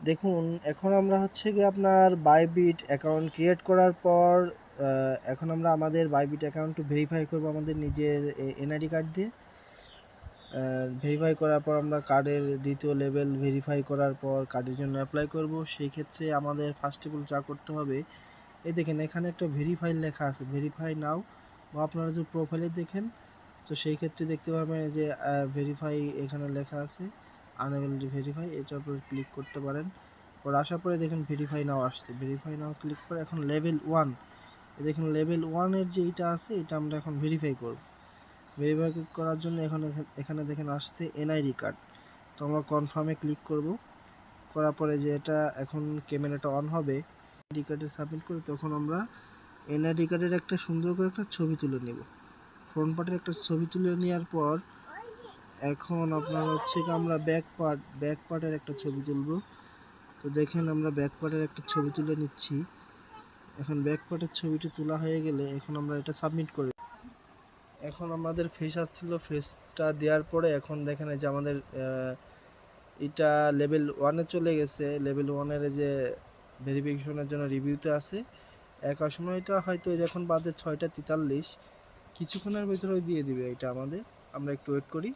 দেখুন এখন আমরা হচ্ছে গিয়ে আপনার বাইবিট অ্যাকাউন্ট ক্রিয়েট করার পর এখন আমরা আমাদের বাইবিট অ্যাকাউন্টটি ভেরিফাই করব আমাদের নিজের এনআইডি কার্ড দিয়ে। ভেরিফাই করার পর আমরা কার্ডের দ্বিতীয় লেভেল ভেরিফাই করার পর কার্ডের জন্য অ্যাপ্লাই করব। সেই ক্ষেত্রে আমাদের ফার্স্ট অফ অল যা করতে হবে, এই দেখেন এখানে একটা ভেরিফাই লেখা আছে, ভেরিফাই নাও, বা আপনারা যদি প্রোফাইলে দেখেন তো সেই ক্ষেত্রে দেখতে পারবেন যে ভেরিফাই এখানে লেখা আছে, আনএবল টু ভেরিফাই, এটার উপর ক্লিক করতে পারেন। পর আসার পরে দেখেন ভেরিফাই নাও আসছে, ভেরিফাই নাও ক্লিক করে এখন লেভেল 1, দেখেন লেভেল 1-এর যে এটা আছে এটা আমরা এখন ভেরিফাই করব। ভেরিফাই করার জন্য এখানে দেখেন আসছে এনআইডি কার্ড, তো আমরা কনফার্মে ক্লিক করব। করার পরে যে এটা এখন ক্যামেরাটা অন হবে, আইডি কার্ডে সাবমিট করে তখন আমরা এনআইডি কার্ডের একটা সুন্দর করে একটা ছবি তুলে নেব। ফ্রন্ট পার্টের একটা ছবি তুলে নেওয়ার পর এখন আপনার হচ্ছে কি আমরা ব্যাক পার্টের একটা ছবি তুলব। তো দেখেন আমরা ব্যাক পার্টের একটা ছবি তুলে নিচ্ছি। এখন ব্যাক পার্টের ছবিটি তোলা হয়ে গেলে এখন আমরা এটা সাবমিট করি। এখন আমাদের ফেস আসছিল, ফেসটা দেওয়ার পরে এখন দেখেন যে আমাদের এটা লেভেল 1-এ চলে গেছে। লেভেল 1-এর যে ভেরিফিকেশনের জন্য রিভিউতে আছে। একার সময় এটা হয়তো এখন বাজে 6টা 43, কিছুক্ষণের ভিতরে দিয়ে দিবে এটা আমাদের, আমরা একটু ওয়েট করি।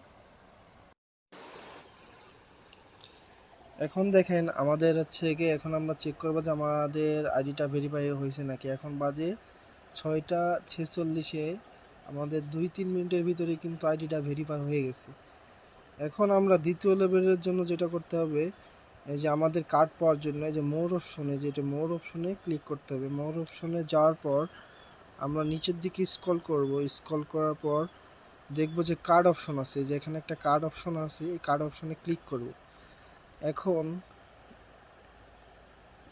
এখন দেখেন আমাদের হচ্ছে গিয়ে এখন আমরা চেক করবো যে আমাদের আইডিটা ভেরিফাই হয়েছে নাকি। এখন বাজে 6টা 46-এ, আমাদের 2-3 মিনিটের ভিতরে কিন্তু আইডিটা ভেরিফাই হয়ে গেছে। এখন আমরা দ্বিতীয় লেভেলের জন্য যেটা করতে হবে, এই যে আমাদের কার্ড পাওয়ার জন্য এই যে মোর অপশনে, যেটা মোর অপশনে ক্লিক করতে হবে। মোর অপশনে যাওয়ার পর আমরা নিচের দিকে স্ক্রল করব। স্ক্রল করার পর দেখব যে কার্ড অপশন আছে, যে এখানে একটা কার্ড অপশন আছে, এই কার্ড অপশনে ক্লিক করব। এখন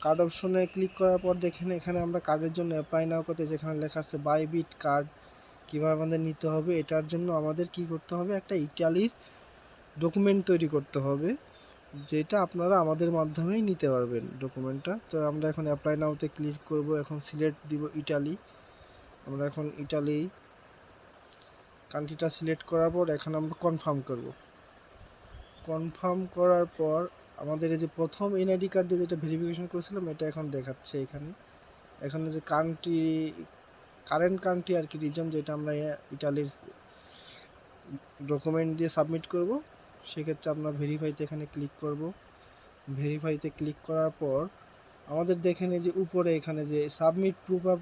কার্ড অপশনে ক্লিক করার পর দেখেন এখানে আমরা কার্ডের জন্য অ্যাপ্লাই নাও করতে, যেখানে লেখা আছে বাইবিট কার্ড কীভাবে আমাদের নিতে হবে। এটার জন্য আমাদের কি করতে হবে, একটা ইটালির ডকুমেন্ট তৈরি করতে হবে, যেটা আপনারা আমাদের মাধ্যমেই নিতে পারবেন ডকুমেন্টটা। তো আমরা এখন অ্যাপ্লাই নাওতে ক্লিক করব। এখন সিলেক্ট দিব ইটালি। আমরা এখন ইটালি কান্ট্রিটা সিলেক্ট করার পর এখন আমরা কনফার্ম করব। কনফার্ম করার পর আমাদের এই যে প্রথম এনআইডি কার্ড দিয়ে যেটা ভেরিফিকেশন করেছিলাম এটা এখন দেখাচ্ছে এখানে যে কারেন্ট কান্ট্রি আর কি রিজন, যেটা আমরা ইটালির ডকুমেন্ট দিয়ে সাবমিট করব। সেক্ষেত্রে আমরা ভেরিফাইতে এখানে ক্লিক করব। ভেরিফাইতে ক্লিক করার পর আমাদের দেখেন এই যে উপরে এখানে যে সাবমিট প্রুফ অফ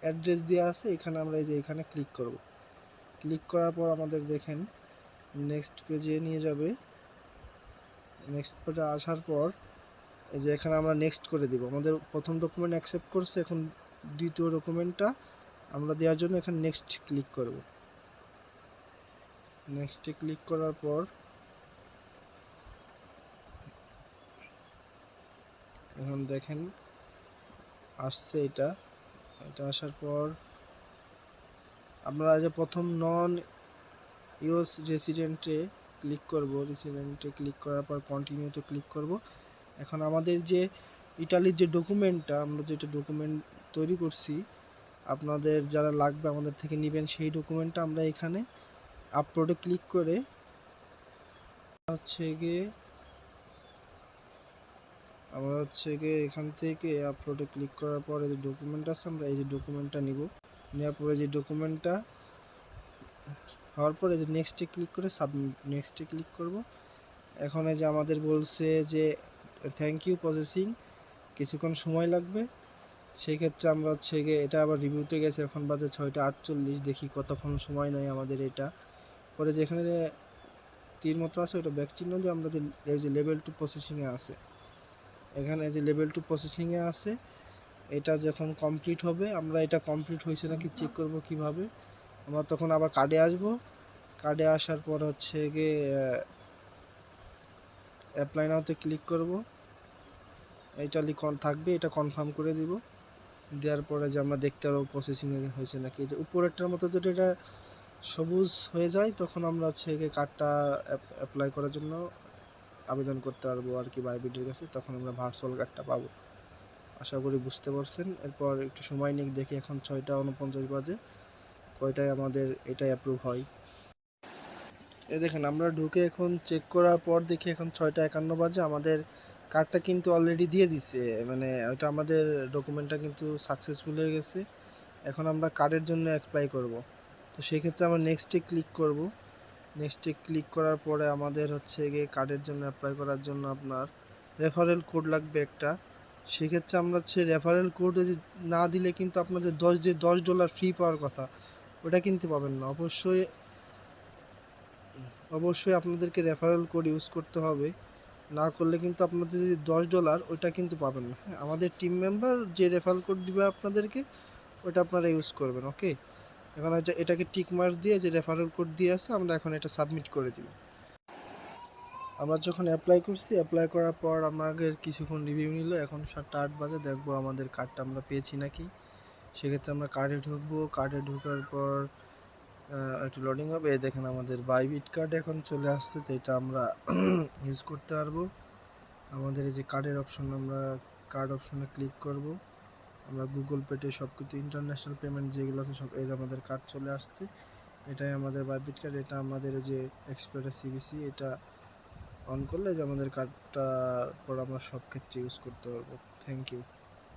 অ্যাড্রেস দেওয়া আছে, এখানে আমরা এই যে এখানে ক্লিক করব। ক্লিক করার পর আমাদের দেখেন নেক্সট পেজে নিয়ে যাবে। নেক্সট পেজে আসার পর এই যে এখানে আমরা নেক্সট করে দিব। আমাদের প্রথম ডকুমেন্ট অ্যাকসেপ্ট করছে, এখন দ্বিতীয় ডকুমেন্টটা আমরা দেওয়ার জন্য এখানে নেক্সট ক্লিক করব। নেক্সটে ক্লিক করার পর এখন দেখেন আসছে এটা আসার পর আমরা যে প্রথম নন ইউএস রেসিডেন্টে ক্লিক করব। রেসিডেন্টে ক্লিক করার পর কন্টিনিউতে ক্লিক করব। এখন আমাদের যে ইটালির যে ডকুমেন্টটা, আমরা যেটা ডকুমেন্ট তৈরি করছি, আপনাদের যারা লাগবে আমাদের থেকে নেবেন, সেই ডকুমেন্টটা আমরা এখানে আপলোডে ক্লিক করে আমরা হচ্ছে গিয়ে এখান থেকে আপলোডে ক্লিক করার পরে যে ডকুমেন্ট আছে আমরা এই যে ডকুমেন্টটা নিব। নেওয়ার পরে যে ডকুমেন্টটা হওয়ার পরে যে নেক্সটে ক্লিক করে সাবমিট, নেক্সটে ক্লিক করব। এখন এই যে আমাদের বলছে যে থ্যাংক ইউ প্রসেসিং, কিছুক্ষণ সময় লাগবে। সেক্ষেত্রে আমরা হচ্ছে গিয়ে এটা আবার রিভিউতে গেছে, এখন বাজে 6টা 48, দেখি কতক্ষণ সময় নেয় আমাদের এটা। পরে যেখানে যে তীর মতো আছে ওটা ব্যাক চিহ্ন দিয়ে আমরা যে লেভেল 2 প্রসেসিংয়ে আছে, এখানে যে লেভেল 2 প্রসেসিংয়ে আছে, এটা যখন কমপ্লিট হবে আমরা এটা কমপ্লিট হয়েছে নাকি চেক করব কিভাবে। আমরা তখন আবার কার্ডে আসব। কার্ডে আসার পর হচ্ছে গিয়ে অ্যাপ্লাই নাওতে ক্লিক করব। এটা থাকবে, এটা কনফার্ম করে দিব। দেওয়ার পরে যে আমরা দেখতে পারবো প্রসেসিংয়ে হয়েছে নাকি। যে উপরেরটার মতো যদি এটা সবুজ হয়ে যায় তখন আমরা হচ্ছে গিয়ে কার্ডটা অ্যাপ্লাই করার জন্য আবেদন করতে পারবো আর কি বাইবিটের কাছে, তখন আমরা ভার্চুয়াল কার্ডটা পাবো। আশা করি বুঝতে পারছেন। এরপর একটু সময় নিয়ে দেখি, এখন 6টা 49 বাজে, কয়টায় আমাদের এটা অ্যাপ্রুভ হয়। দেখেন আমরা ঢুকে এখন চেক করার পর দেখি এখন 6টা 51 বাজে, আমাদের কার্ডটা কিন্তু অলরেডি দিয়ে দিছে, মানে ওটা আমাদের ডকুমেন্টটা কিন্তু সাকসেসফুল হয়ে গেছে। এখন আমরা কার্ডের জন্য অ্যাপ্লাই করব। তো সেক্ষেত্রে আমরা নেক্সটে ক্লিক করব। নেক্সটে ক্লিক করার পরে আমাদের হচ্ছে গিয়ে কার্ডের জন্য অ্যাপ্লাই করার জন্য আপনার রেফারেল কোড লাগবে একটা। সেক্ষেত্রে আমরা হচ্ছে রেফারেল কোড না দিলে কিন্তু আপনাদের $10 ফ্রি পাওয়ার কথা, ওটা কিন্তু পাবেন না। অবশ্যই অবশ্যই আপনাদেরকে রেফারেল কোড ইউজ করতে হবে, না করলে কিন্তু আপনাদের যে $10 ওটা কিন্তু পাবেন না। হ্যাঁ, আমাদের টিম মেম্বার যে রেফারেল কোড দিবে আপনাদেরকে ওটা আপনারা ইউজ করবেন। ওকে, এখন এটাকে টিক মার্ক দিয়ে যে রেফারেল কোড দিয়ে আছে আমরা এখন এটা সাবমিট করে দিব। আমরা যখন অ্যাপ্লাই করছি, অ্যাপ্লাই করার পর আমাদের কিছুক্ষণ রিভিউ নিল। এখন 7টা 8 বাজে, দেখবো আমাদের কার্ডটা আমরা পেয়েছি নাকি। সেক্ষেত্রে আমরা কার্ডে ঢুকবো। কার্ডে ঢোকার পর একটু লোডিং হবে। দেখেন আমাদের বাইবিট কার্ড এখন চলে আসছে, যেটা আমরা ইউজ করতে পারবো। আমাদের এই যে কার্ডের অপশন, আমরা কার্ড অপশনে ক্লিক করব। আমরা গুগল পেতে সব কিছু ইন্টারন্যাশনাল পেমেন্ট যেগুলো আছে সব, এই যে আমাদের কার্ড চলে আসছে। এটাই আমাদের বাইবিট কার্ড। এটা আমাদের যে এক্সপ্রেস সিবিসি, এটা অন করলে যে আমাদের কার্ডটা পর আমরা সব ক্ষেত্রে ইউজ করতে পারবো। Thank you.